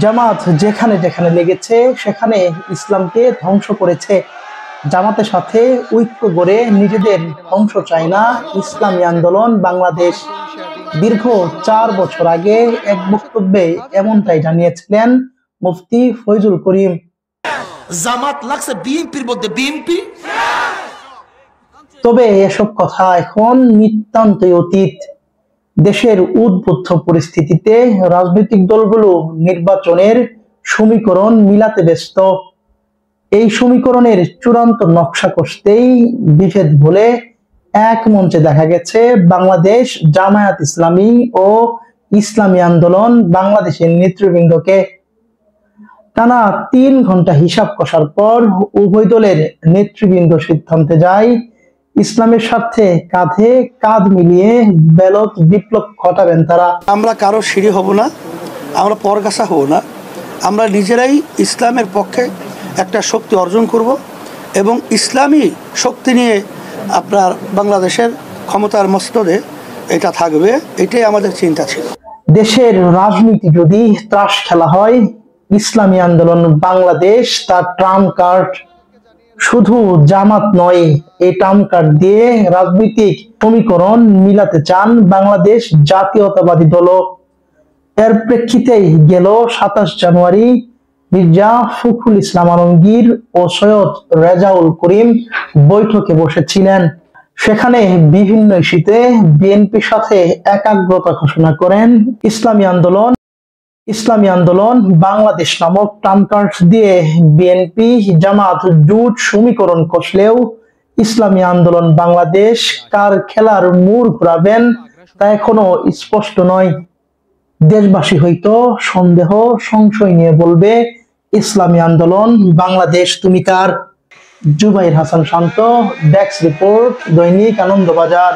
জামাত যেখানে যেখানে লেগেছে সেখানে ইসলামকে ধ্বংস করেছে। জামাতের সাথে ঐক্য গড়ে নিজেদের ধ্বংস চায় না ইসলামী আন্দোলন বাংলাদেশ। দীর্ঘ 4 বছর আগে এক বক্তব্যে এমনটাই জানিয়েছিলেন মুফতি ফয়জুল করিম। জামাত লাগছে বিএনপির মধ্যে, বিএনপি। তবে এসব কথা এখন নিতান্তই অতীত। দেশের উদ্বুদ্ধ পরিস্থিতিতে রাজনৈতিক দলগুলো নির্বাচনের সমীকরণ মিলাতে ব্যস্ত। এই সমীকরণের চূড়ান্ত নকশা কষতেই বিভেদ বলে এক মঞ্চে দেখা গেছে বাংলাদেশ জামায়াত ইসলামী ও ইসলামী আন্দোলন বাংলাদেশের নেতৃবৃন্দকে। টানা 3 ঘন্টা হিসাব কষার পর উভয় দলের নেতৃবৃন্দ সিদ্ধান্তে যায় ইসলামের স্বার্থে কাঁধে কাঁধ মিলিয়ে ব্যালট বিপ্লব ঘটাবেন তারা। আমরা কারো সিঁড়ি হব না, আমরা পরগাছা হব না, আমরা নিজেরাই ইসলামের পক্ষে একটা শক্তি অর্জন করব এবং ইসলামী শক্তি নিয়ে আপনার বাংলাদেশের ক্ষমতার মস্তদে এটা থাকবে, এটাই আমাদের চিন্তা ছিল। দেশের রাজনীতি যদি ত্রাস খেলা হয়, ইসলামী আন্দোলন বাংলাদেশ তার ট্রাম্প কার্ড। শুধু জামাত নয়, এই ট্রাম্প কার্ড দিয়ে রাজনৈতিক সমীকরণ মিলাতে চান বাংলাদেশ জাতীয়তাবাদী দলও। এর প্রেক্ষিতেই গেল 27 জানুয়ারি মির্জা ফখরুল ইসলাম আলমগীর ও সৈয়দ রেজাউল করিম বৈঠকে বসেছিলেন। সেখানে বিভিন্ন ইস্যুতে বিএনপির সাথে একাগ্রতা ঘোষণা করেন ইসলামী আন্দোলন বাংলাদেশ নামক ট্রাম্প কার্ড দিয়ে বিএনপি জামাত জোট সমীকরণ কষলেও ইসলামী আন্দোলন বাংলাদেশ কার খেলার মোড় ঘোরাবেন তা এখনো স্পষ্ট নয়। দেশবাসী হয়তো সন্দেহ সংশয় নিয়ে বলবে, ইসলামী আন্দোলন বাংলাদেশ তুমি কার? জুবাইর হাসান শান্ত, ডেস্ক রিপোর্ট, দৈনিক আনন্দবাজার।